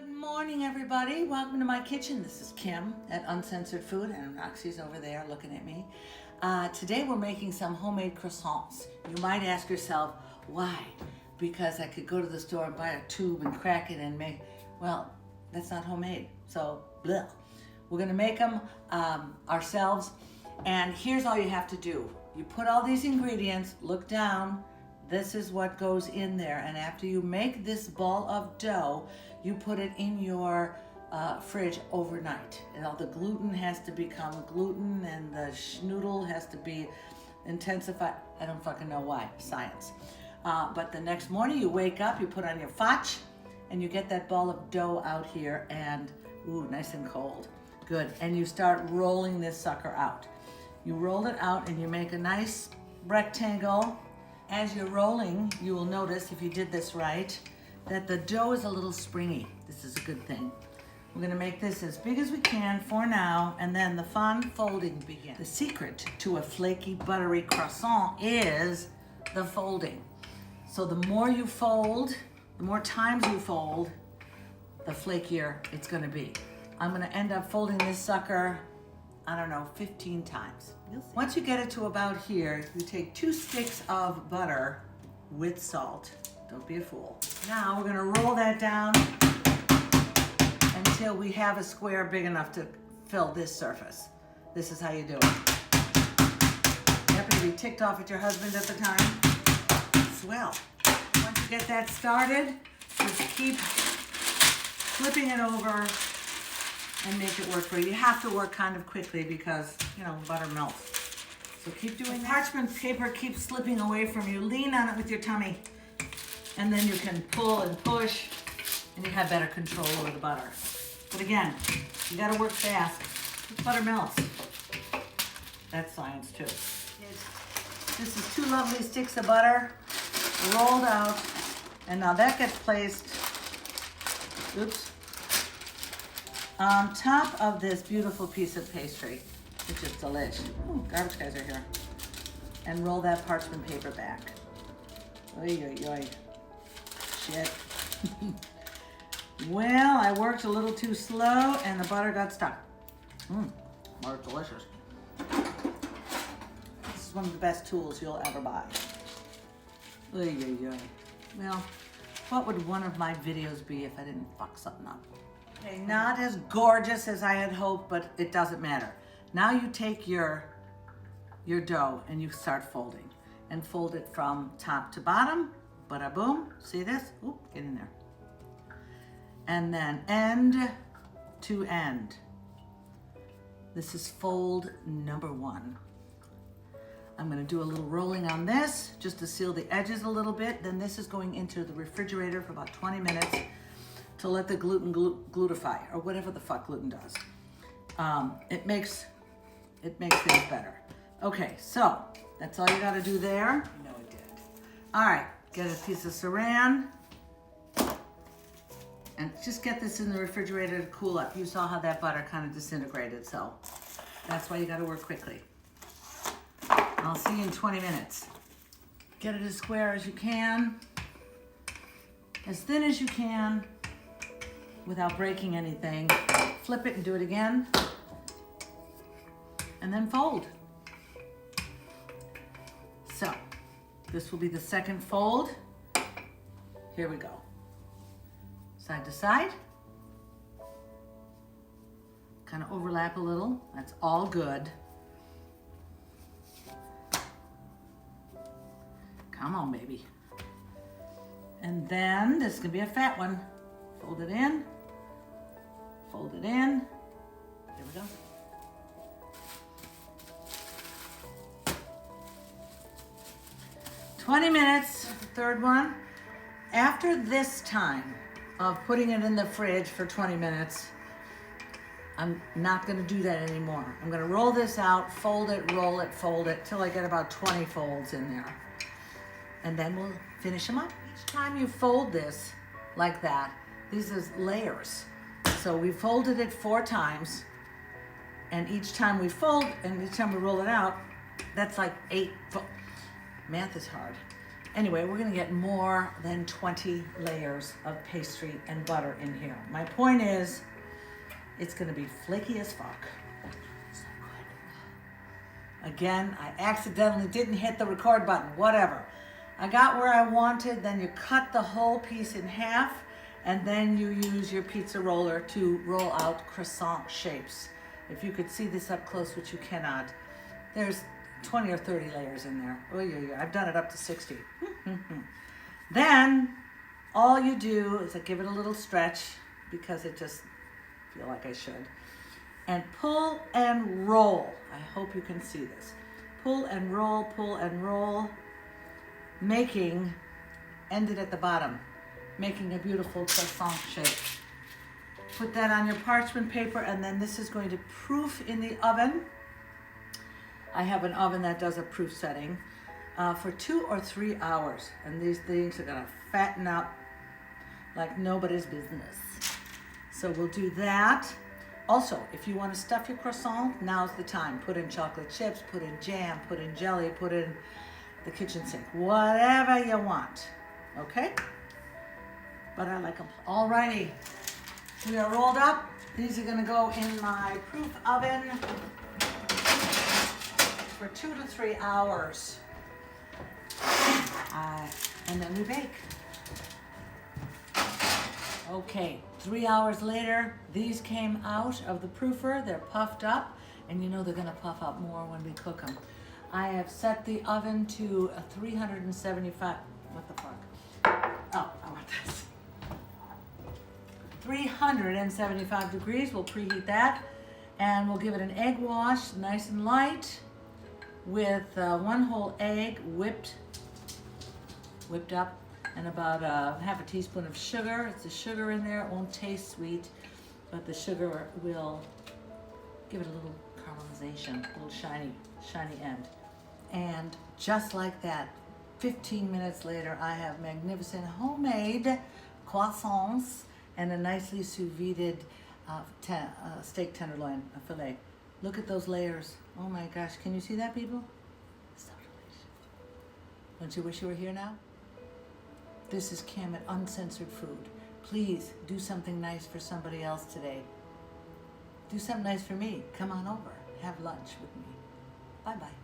Good morning, everybody. Welcome to my kitchen. This is Kim at Uncensored Food, and Roxy's over there looking at me. Today we're making some homemade croissants. You might ask yourself, why? Because I could go to the store and buy a tube and crack it and make, well, that's not homemade. So, bleh. We're gonna make them ourselves. And here's all you have to do. You put all these ingredients, look down, this is what goes in there. And after you make this ball of dough, you put it in your fridge overnight. And all the gluten has to become gluten and the schnoodle has to be intensified. I don't fucking know why, science. But the next morning you wake up, you put on your fotch, and you get that ball of dough out here and, ooh, nice and cold. Good, and you start rolling this sucker out. You roll it out and you make a nice rectangle. As you're rolling, you will notice, if you did this right, that the dough is a little springy. This is a good thing. We're gonna make this as big as we can for now, and then the fun folding begins. The secret to a flaky, buttery croissant is the folding. So the more you fold, the more times you fold, the flakier it's gonna be. I'm gonna end up folding this sucker, I don't know, 15 times. Once you get it to about here, you take 2 sticks of butter with salt. Don't be a fool. Now we're gonna roll that down until we have a square big enough to fill this surface. This is how you do it. You happen to be ticked off at your husband at the time? Swell. Once you get that started, just keep flipping it over and make it work for you. You have to work kind of quickly because, you know, butter melts. So keep doing that. Parchment paper keeps slipping away from you. Lean on it with your tummy. And then you can pull and push and you have better control over the butter. But again, you gotta work fast. The butter melts. That's science too. This is 2 lovely sticks of butter rolled out. And now that gets placed, oops, on top of this beautiful piece of pastry, which is delish. Ooh, garbage guys are here. And roll that parchment paper back. Oy, oy, oy. Shit. Well, I worked a little too slow and the butter got stuck. More delicious. This is one of the best tools you'll ever buy. Oy, oy, oy. Well, what would one of my videos be if I didn't fuck something up? Okay, not as gorgeous as I had hoped, but it doesn't matter. Now you take your dough and you start folding. And fold it from top to bottom. Bada boom. See this? Oop, get in there. And then end to end. This is fold number 1. I'm gonna do a little rolling on this just to seal the edges a little bit. Then this is going into the refrigerator for about 20 minutes to let the gluten glutify, or whatever the fuck gluten does. It makes things better. Okay, so that's all you gotta do there. You know it did. All right, get a piece of saran and just get this in the refrigerator to cool up. You saw how that butter kind of disintegrated, so that's why you gotta work quickly. I'll see you in 20 minutes. Get it as square as you can, as thin as you can, without breaking anything. Flip it and do it again, and then fold. So, this will be the second fold. Here we go. Side to side. Kind of overlap a little. That's all good. Come on, baby. And then, this is gonna be a fat one. Fold it in. Fold it in. Here we go. "20 minutes, the third one. After this time of putting it in the fridge for 20 minutes, I'm not gonna do that anymore. I'm gonna roll this out, fold it, roll it, fold it, till I get about 20 folds in there. And then we'll finish them up. Each time you fold this like that, these is layers. So we folded it 4 times, and each time we fold and each time we roll it out, that's like 8 Math is hard. Anyway, we're gonna get more than 20 layers of pastry and butter in here. My point is, it's gonna be flaky as fuck. So good. Again, I accidentally didn't hit the record button, whatever. I got where I wanted, then you cut the whole piece in half, and then you use your pizza roller to roll out croissant shapes. If you could see this up close, which you cannot, there's 20 or 30 layers in there. Oh yeah, I've done it up to 60. Then all you do is I give it a little stretch because it just feel like I should. And pull and roll. I hope you can see this. Pull and roll, making, ended at the bottom, making a beautiful croissant shape. Put that on your parchment paper, and then this is going to proof in the oven. I have an oven that does a proof setting for 2 or 3 hours, and these things are gonna fatten up like nobody's business. So we'll do that. Also, if you want to stuff your croissant, now's the time. Put in chocolate chips, put in jam, put in jelly, put in the kitchen sink, whatever you want, okay? But I like them. Alrighty, we are rolled up. These are gonna go in my proof oven for 2 to 3 hours. And then we bake. Okay, 3 hours later, these came out of the proofer. They're puffed up, and you know they're gonna puff up more when we cook them. I have set the oven to a 375, what the fuck? Oh, I want this. 375 degrees, we'll preheat that. And we'll give it an egg wash, nice and light, with 1 whole egg whipped up, and about half a teaspoon of sugar. It's the sugar in there. It won't taste sweet, but the sugar will give it a little caramelization, a little shiny end. And just like that, 15 minutes later, I have magnificent homemade croissants and a nicely sous vide steak tenderloin, a fillet. Look at those layers. Oh my gosh, can you see that, people? So delicious. Don't you wish you were here now? This is Kim at Uncensored Food. Please do something nice for somebody else today. Do something nice for me. Come on over. Have lunch with me. Bye-bye.